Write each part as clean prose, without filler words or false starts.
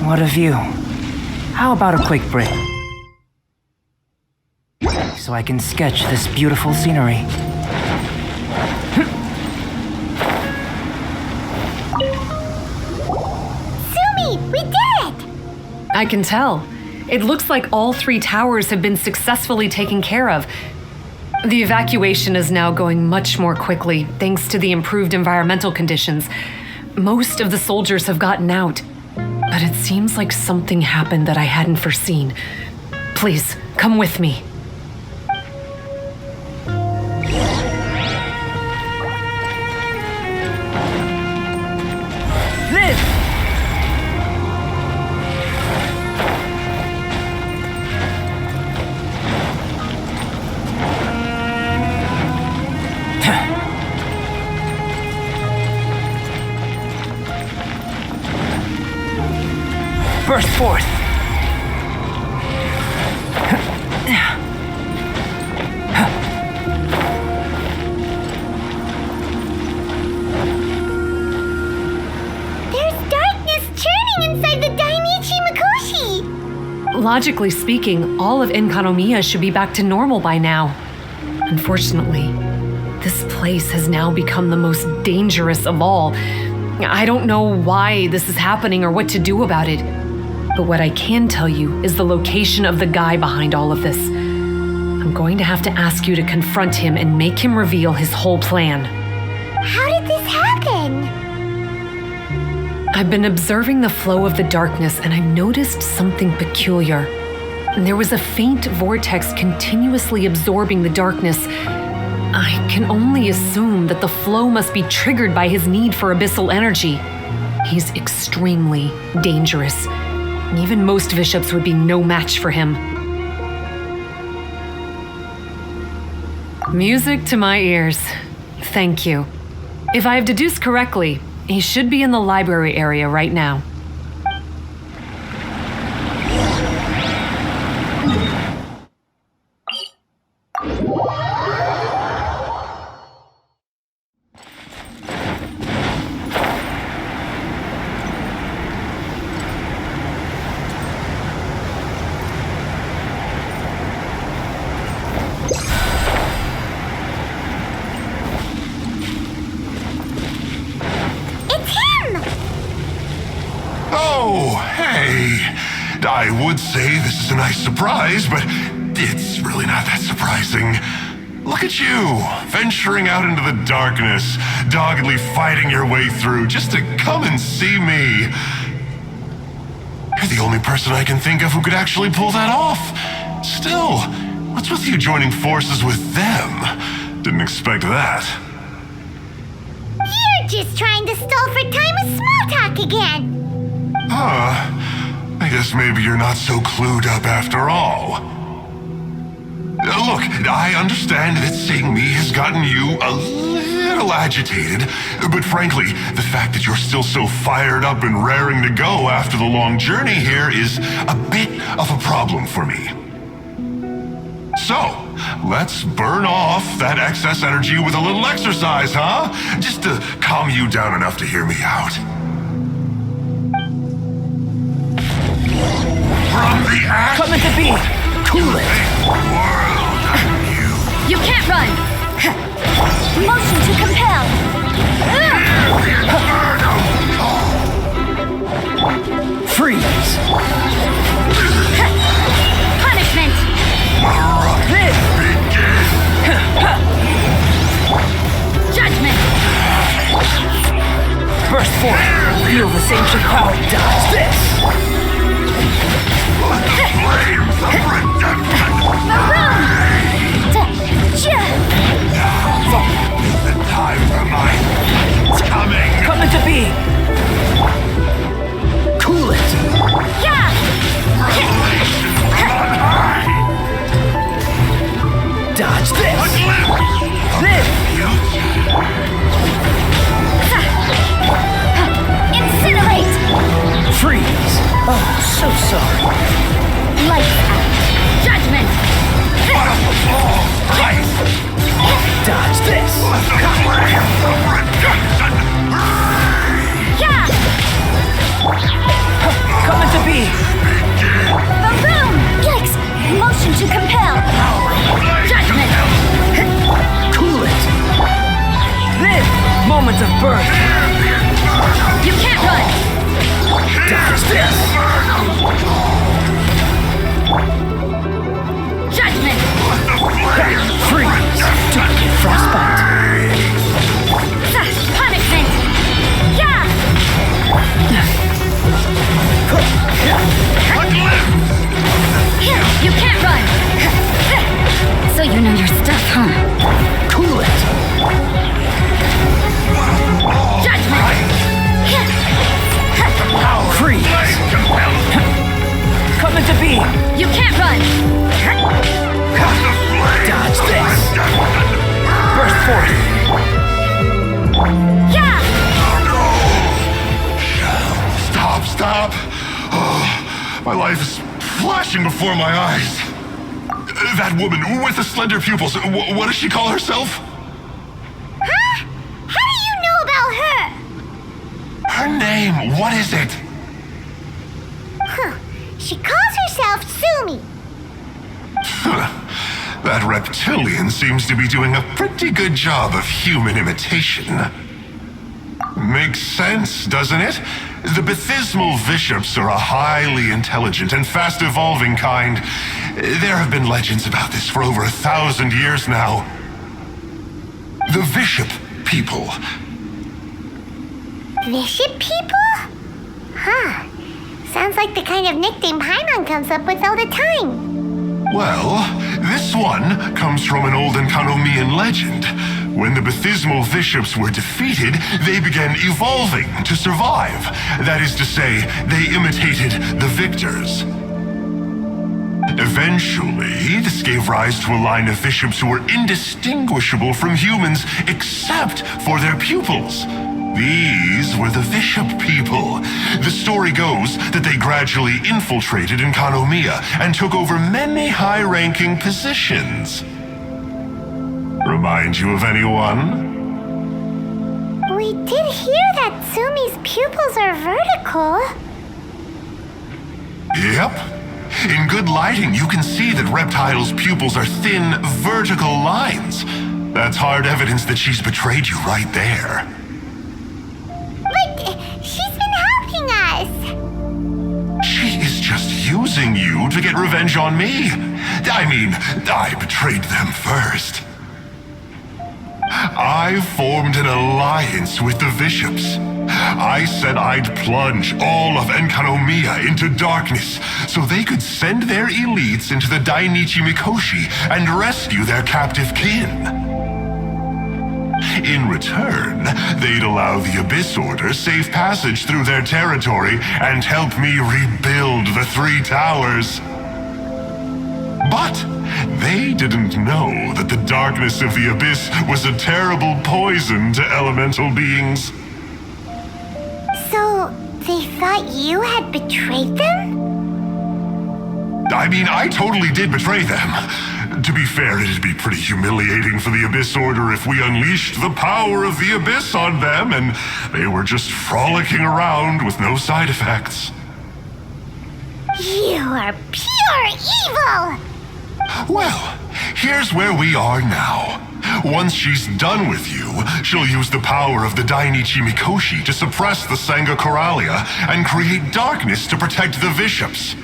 What a view. How about a quick break? So I can sketch this beautiful scenery. Sumi, we did it! I can tell. It looks like all 3 towers have been successfully taken care of. The evacuation is now going much more quickly, thanks to the improved environmental conditions. Most of the soldiers have gotten out, but it seems like something happened that I hadn't foreseen. Please, come with me. Burst forth! There's darkness churning inside the Dainichi Mikoshi! Logically speaking, all of ENKANOMIYA should be back to normal by now. Unfortunately, this place has now become the most dangerous of all. I don't know why this is happening or what to do about it. But what I can tell you is the location of the guy behind all of this. I'm going to have to ask you to confront him and make him reveal his whole plan. How did this happen? I've been observing the flow of the darkness and I've noticed something peculiar. There was a faint vortex continuously absorbing the darkness. I can only assume that the flow must be triggered by his need for abyssal energy. He's extremely dangerous. Even most bishops would be no match for him. Music to my ears. Thank you. If I have deduced correctly, he should be in the library area right now. Oh, hey. I would say this is a nice surprise, but it's really not that surprising. Look at you, venturing out into the darkness, doggedly fighting your way through just to come and see me. You're the only person I can think of who could actually pull that off. Still, what's with you joining forces with them? Didn't expect that. You're just trying to stall for time with small talk again. I guess maybe you're not so clued up after all. Look, I understand that seeing me has gotten you a little agitated, but frankly, the fact that you're still so fired up and raring to go after the long journey here is a bit of a problem for me. So, let's burn off that excess energy with a little exercise, huh? Just to calm you down enough to hear me out. From the ash, Come into being! Cool it! world of you. You can't run! Motion to compel! Freeze! Punishment! This! Begin! Judgment! Burst forth! Feel this ancient power. Dodge this! Let the flames of redemption Maroon! The time for mine is coming! Come into being! Cool it! Yeah! Revelation from on high! Dodge A this! glimpse of This! Incinerate! Freeze! Oh, so sorry. Lights out! Judgment! What a fall! Right! Dodge this! Let the flames of redemption burn! Yeah! Come into to be! You can't run! Dodge this! Burst forth! Yeah! Stop! Oh, my life is flashing before my eyes. That woman with the slender pupils, what does she call herself? Huh? How do you know about her? Her name, what is it? Huh. She calls herself Sumi. That reptilian seems to be doing a pretty good job of human imitation. Makes sense, doesn't it? The Baptismal Bishops are a highly intelligent and fast-evolving kind. There have been legends about this for over 1,000 years now. The Bishop people. Bishop people? Huh. Sounds like the kind of nickname Paimon comes up with all the time. Well, this one comes from an old ENKANOMIYAN legend. When the Baptismal Bishops were defeated, they began evolving to survive. That is to say, they imitated the victors. Eventually, this gave rise to a line of bishops who were indistinguishable from humans except for their pupils. These were the Bishop people. The story goes that they gradually infiltrated ENKANOMIYA and took over many high-ranking positions. Remind you of anyone? We did hear that Sumi's pupils are vertical. Yep. In good lighting, you can see that Reptile's pupils are thin, vertical lines. That's hard evidence that she's betrayed you right there. But she's been helping us. She is just using you to get revenge on me. I mean, I betrayed them first. I formed an alliance with the bishops. I said I'd plunge all of ENKANOMIYA into darkness so they could send their elites into the Dainichi Mikoshi and rescue their captive kin. In return, they'd allow the Abyss Order safe passage through their territory and help me rebuild the 3 towers. But they didn't know that the darkness of the Abyss was a terrible poison to elemental beings. So, they thought you had betrayed them? I mean, I totally did betray them. To be fair, it'd be pretty humiliating for the Abyss Order if we unleashed the power of the Abyss on them and they were just frolicking around with no side effects. You are pure evil! Well, here's where we are now. Once she's done with you, she'll use the power of the Dainichi Mikoshi to suppress the Sangha Coralia and create darkness to protect the bishops.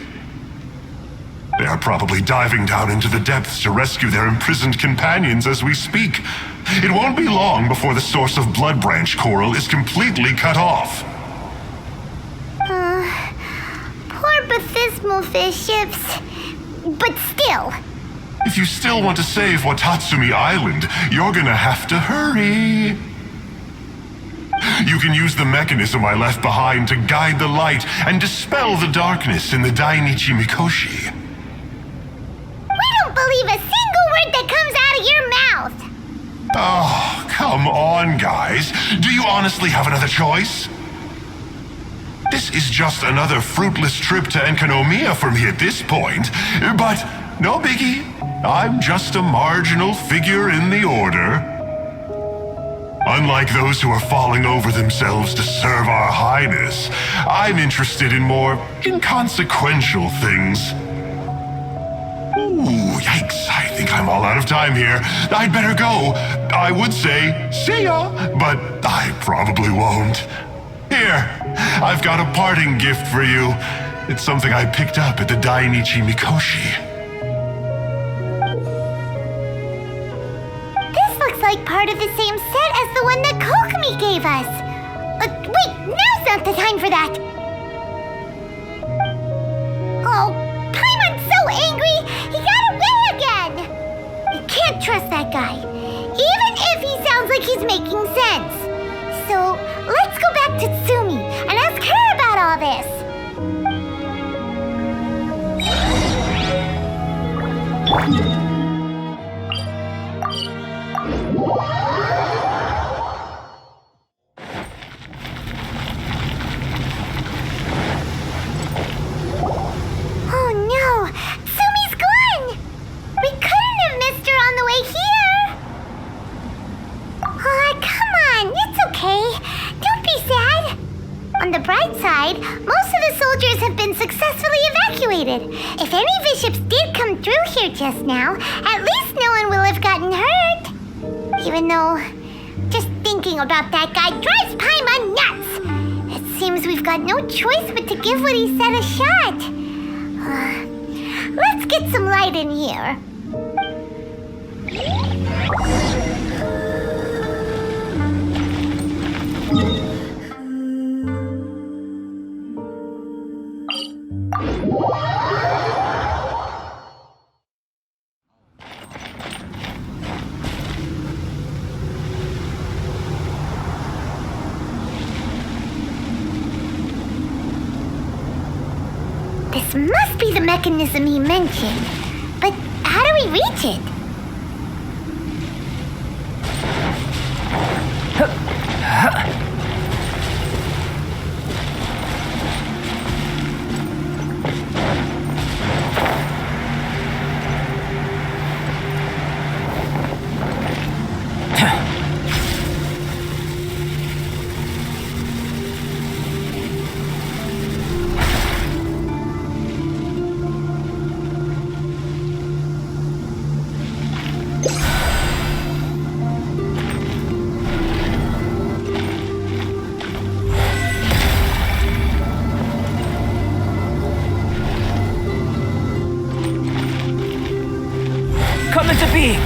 They are probably diving down into the depths to rescue their imprisoned companions as we speak. It won't be long before the source of Blood Branch Coral is completely cut off. Poor Baptismal Bishops. But still. If you still want to save Watatsumi Island, you're gonna have to hurry. You can use the mechanism I left behind to guide the light and dispel the darkness in the Dainichi Mikoshi. We don't believe a single word that comes out of your mouth. Oh, come on, guys. Do you honestly have another choice? This is just another fruitless trip to ENKANOMIYA for me at this point, but no biggie. I'm just a marginal figure in the order. Unlike those who are falling over themselves to serve our highness, I'm interested in more inconsequential things. Ooh, yikes, I think I'm all out of time here. I'd better go. I would say, see ya, but I probably won't. Here, I've got a parting gift for you. It's something I picked up at the Dainichi Mikoshi. This looks like part of the same set as the one that Kokomi gave us. Wait, now's not the time for that. Oh, Paimon's so angry, he got away again. You can't trust that guy, even if he sounds like he's making sense. So, let's go back to Tsumi and ask her about all this. successfully evacuated. If any bishops did come through here just now, at least no one will have gotten hurt. Even though, just thinking about that guy drives Paimon nuts. It seems we've got no choice but to give what he said a shot. Let's get some light in here. This must be the mechanism he mentioned. But how do we reach it? Come into being!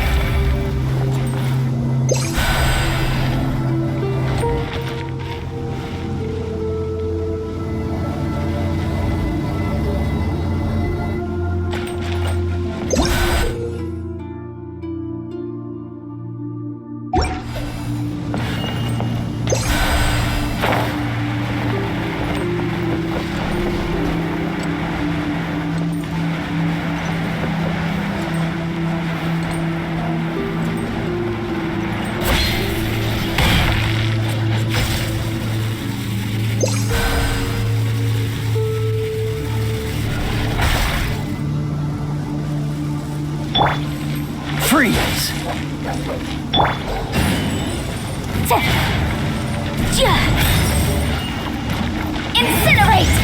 Freeze! Incinerate!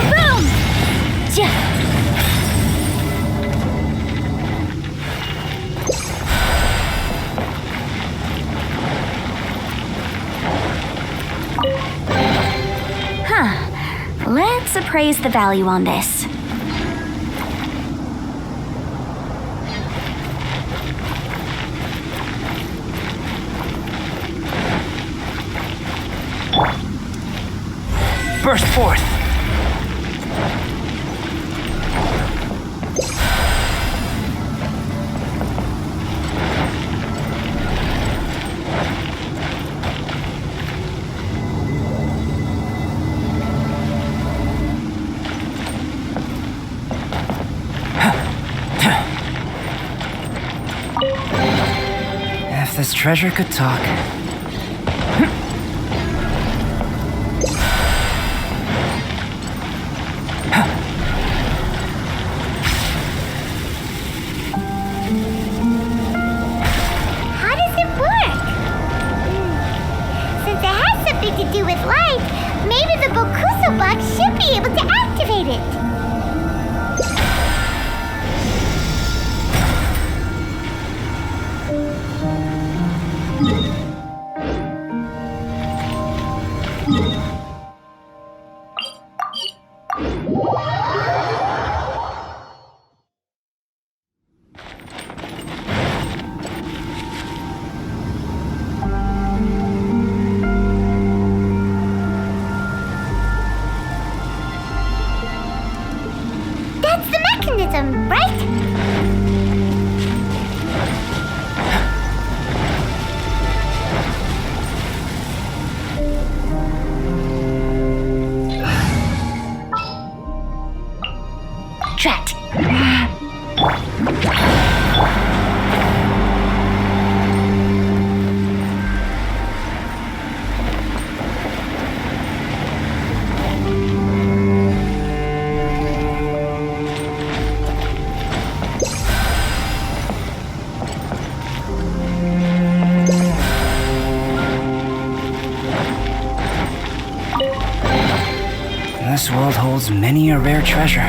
Boom! Let's appraise the value on this. Burst forth! If this treasure could talk. How does it work? Since it has something to do with light, maybe the Bokuso box should be able to activate it. This world holds many a rare treasure.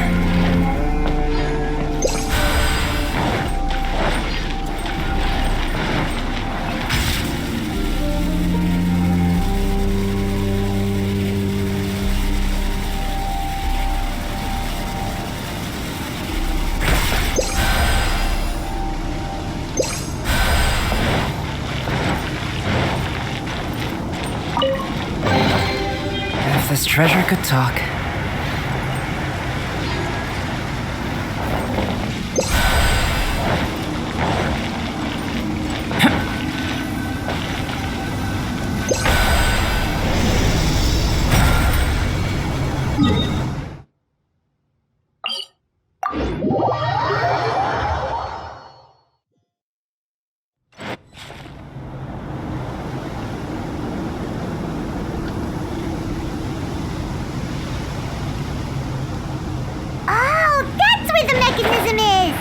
If this treasure could talk. Oh, that's where the mechanism is!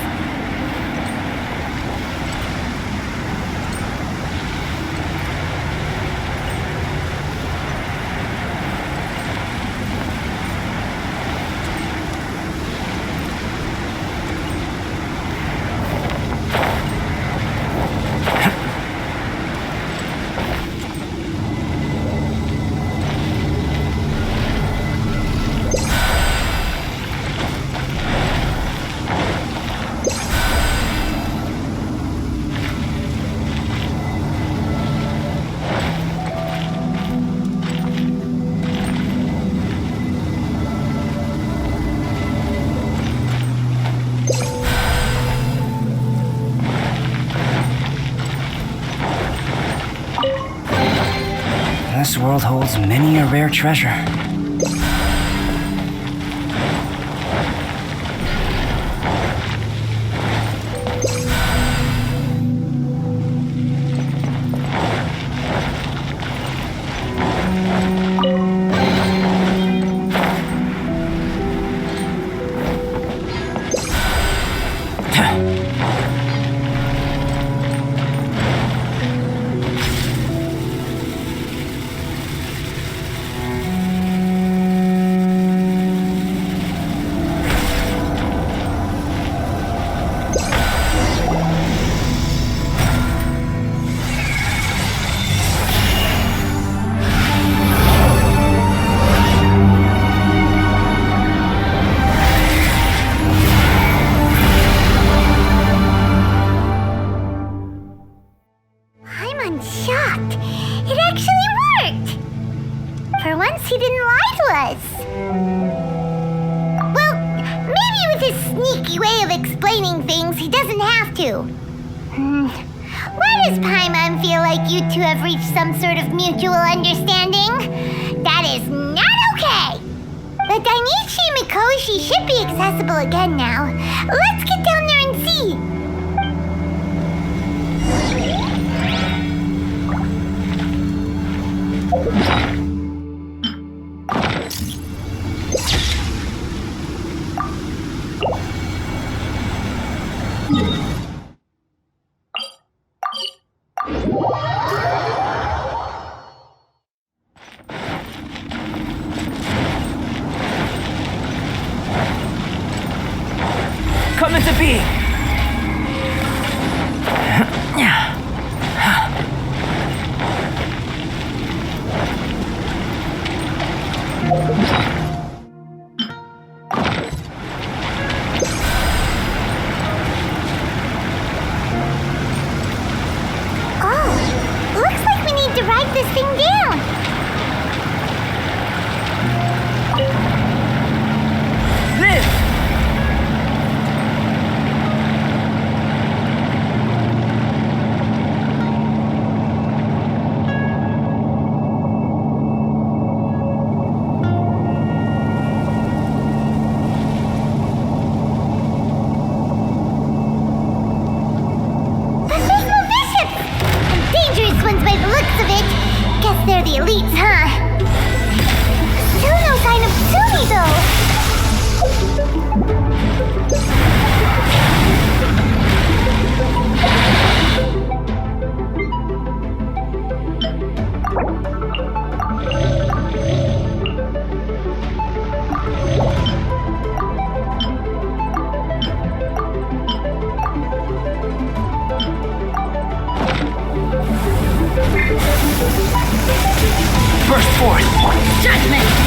This world holds many a rare treasure. I'm shocked. It actually worked! For once, he didn't lie to us. Well, maybe with his sneaky way of explaining things, he doesn't have to. Why does Paimon feel like you two have reached some sort of mutual understanding? That is not okay! The Dainichi Mikoshi should be accessible again now. Let's get down there and see. Come into being. Oh, looks like we need to write this thing down. Live! They're the elites, huh? Still no sign of Sumi, though. Burst forth! Judgment!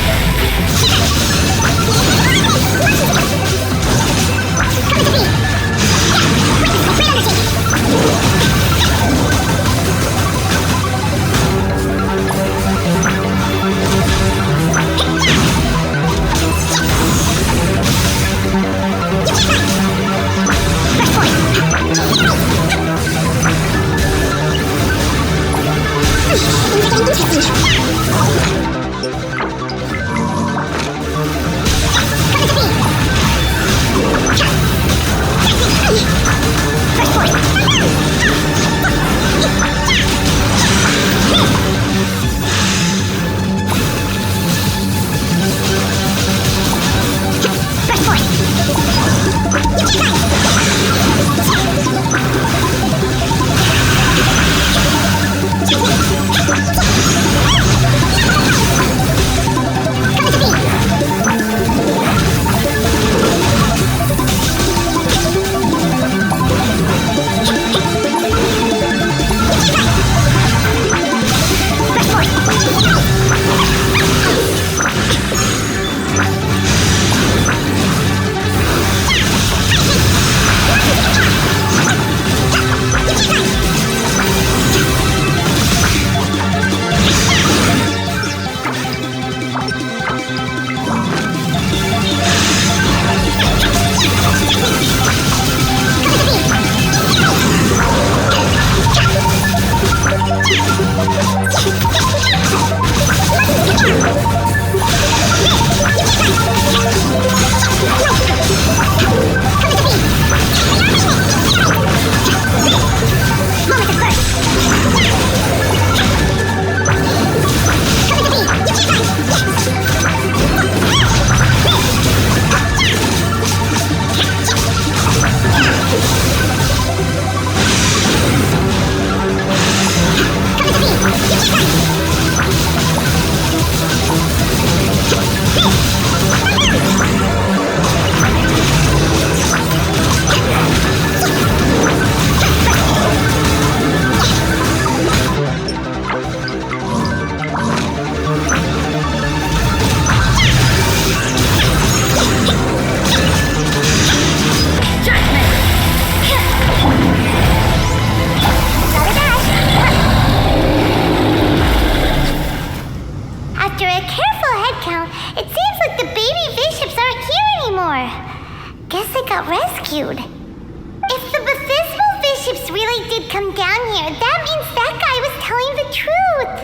rescued. If the Baptismal bishops really did come down here, that means that guy was telling the truth.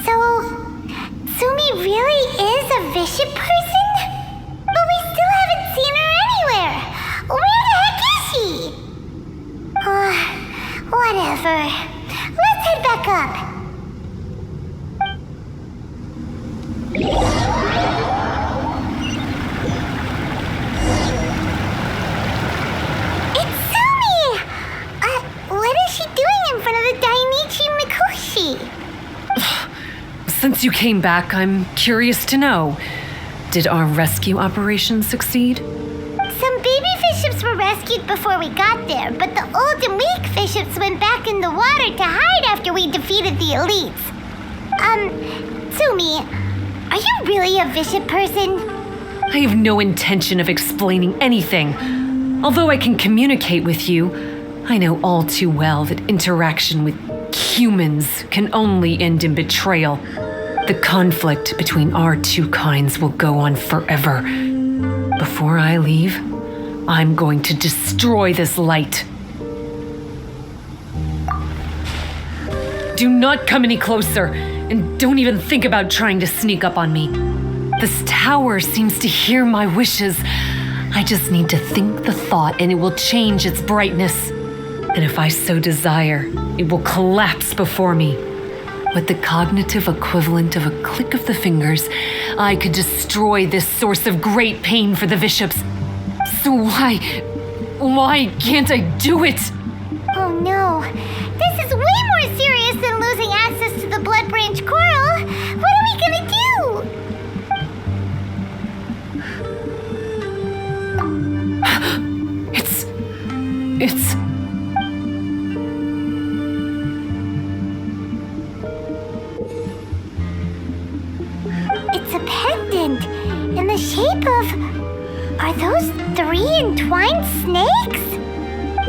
So, Sumi really is a bishop person? But we still haven't seen her anywhere. Where the heck is she? Whatever. Let's head back up. Since you came back, I'm curious to know, did our rescue operation succeed? Some baby bishops were rescued before we got there, but the old and weak bishops went back in the water to hide after we defeated the elites. Sumi, are you really a bishop person? I have no intention of explaining anything. Although I can communicate with you, I know all too well that interaction with humans can only end in betrayal. The conflict between our two kinds will go on forever. Before I leave, I'm going to destroy this light. Do not come any closer, and don't even think about trying to sneak up on me. This tower seems to hear my wishes. I just need to think the thought and it will change its brightness. And if I so desire, it will collapse before me. With the cognitive equivalent of a click of the fingers, I could destroy this source of great pain for the bishops. So why can't I do it? Oh no, this is way more serious than losing access to the Blood Branch Coral. What are we gonna do? 3 entwined snakes?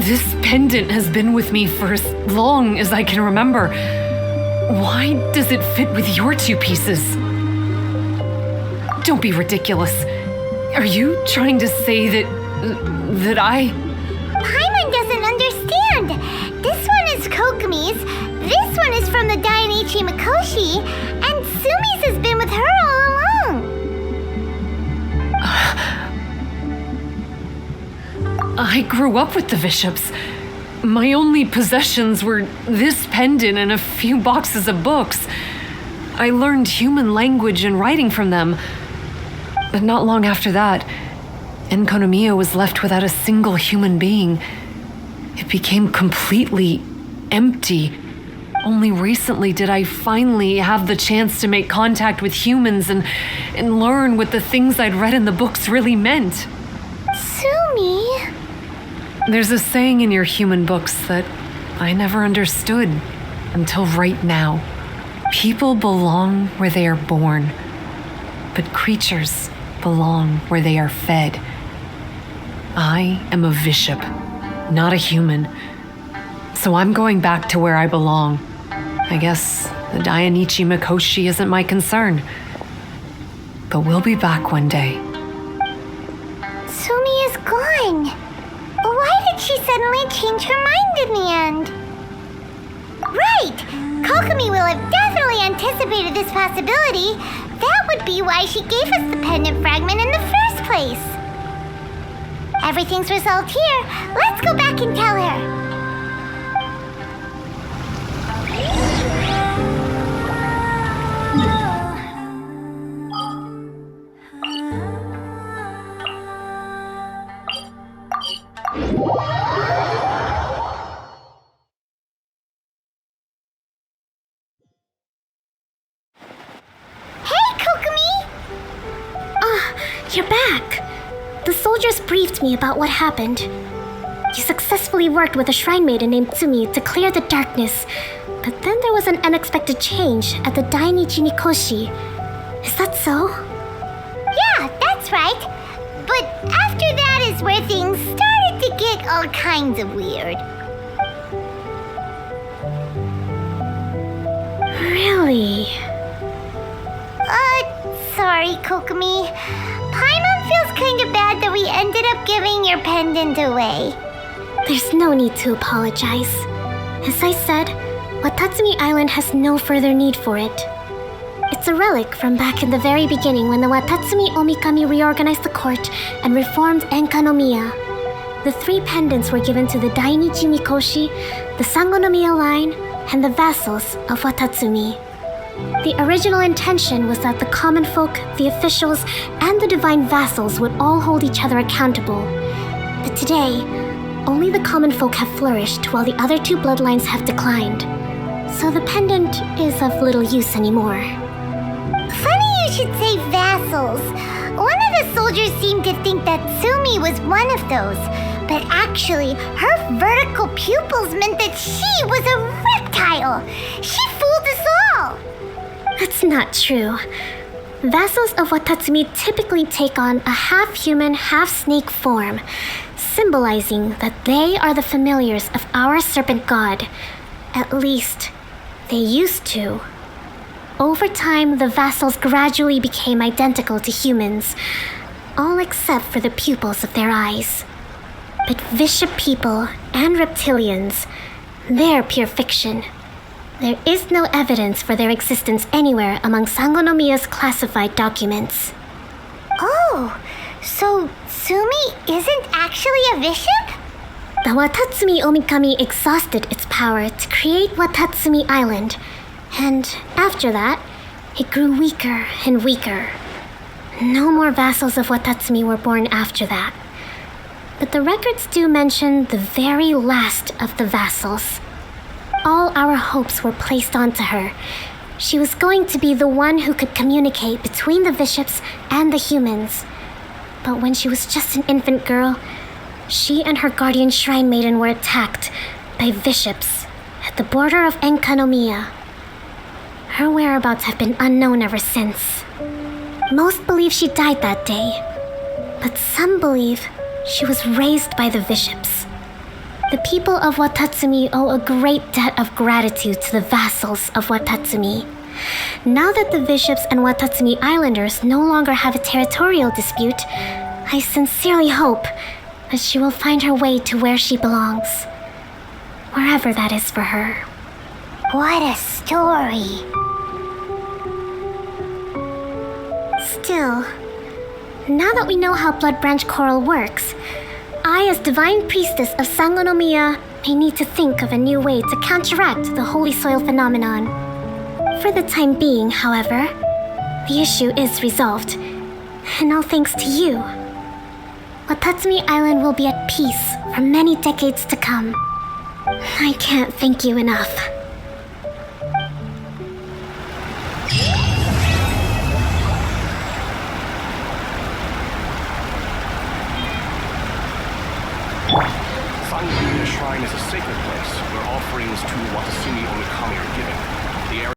This pendant has been with me for as long as I can remember. Why does it fit with your 2 pieces? Don't be ridiculous. Are you trying to say that I... Paimon doesn't understand. This one is Kokomi's, this one is from the Dainichi Mikoshi, and Sumi's has been with her all along. I grew up with the Bishops. My only possessions were this pendant and a few boxes of books. I learned human language and writing from them. But not long after that, ENKANOMIYA was left without a single human being. It became completely empty. Only recently did I finally have the chance to make contact with humans and learn what the things I'd read in the books really meant. Sumi? There's a saying in your human books that I never understood until right now. People belong where they are born, but creatures belong where they are fed. I am a bishop, not a human, so I'm going back to where I belong. I guess the Dainichi Mikoshi isn't my concern, but we'll be back one day. Sumi is gone. Why did she suddenly change her mind in the end? Right! Kokomi will have definitely anticipated this possibility. That would be why she gave us the pendant fragment in the first place. Everything's resolved here. Let's go back and tell her. You're back! The soldiers briefed me about what happened. You successfully worked with a shrine maiden named Tsumi to clear the darkness, but then there was an unexpected change at the Dainichi Mikoshi. Is that so? Yeah, that's right. But after that is where things started to get all kinds of weird. Really? Sorry, Kokomi. Paimon feels kind of bad that we ended up giving your pendant away. There's no need to apologize. As I said, Watatsumi Island has no further need for it. It's a relic from back in the very beginning when the Watatsumi Omikami reorganized the court and reformed ENKANOMIYA. The 3 pendants were given to the Dainichi Mikoshi, the Sangonomiya line, and the vassals of Watatsumi. The original intention was that the common folk, the officials, and the divine vassals would all hold each other accountable. But today, only the common folk have flourished while the other 2 bloodlines have declined. So the pendant is of little use anymore. Funny you should say vassals. One of the soldiers seemed to think that Sumi was one of those. But actually, her vertical pupils meant that she was a reptile. She fooled us all. That's not true. Vassals of Watatsumi typically take on a half-human, half-snake form, symbolizing that they are the familiars of our serpent god. At least, they used to. Over time, the vassals gradually became identical to humans, all except for the pupils of their eyes. But Bishop people and reptilians, they're pure fiction. There is no evidence for their existence anywhere among Sangonomiya's classified documents. Oh, so Sumi isn't actually a bishop? The Watatsumi Omikami exhausted its power to create Watatsumi Island, and after that, it grew weaker and weaker. No more vassals of Watatsumi were born after that. But the records do mention the very last of the vassals. All our hopes were placed onto her. She was going to be the one who could communicate between the bishops and the humans. But when she was just an infant girl, she and her guardian shrine maiden were attacked by bishops at the border of ENKANOMIYA. Her whereabouts have been unknown ever since. Most believe she died that day, but some believe She was raised by the bishops. The people of Watatsumi owe a great debt of gratitude to the vassals of Watatsumi. Now that the bishops and Watatsumi Islanders no longer have a territorial dispute, I sincerely hope that she will find her way to where she belongs. Wherever that is for her. What a story. Still, now that we know how Blood Branch Coral works, I, as Divine Priestess of Sangonomiya, may need to think of a new way to counteract the Holy Soil phenomenon. For the time being, however, the issue is resolved, and all thanks to you. Watatsumi Island will be at peace for many decades to come. I can't thank you enough. Sank-Pangeran Shrine is a sacred place where offerings to Watatsumi Omikami are given. The area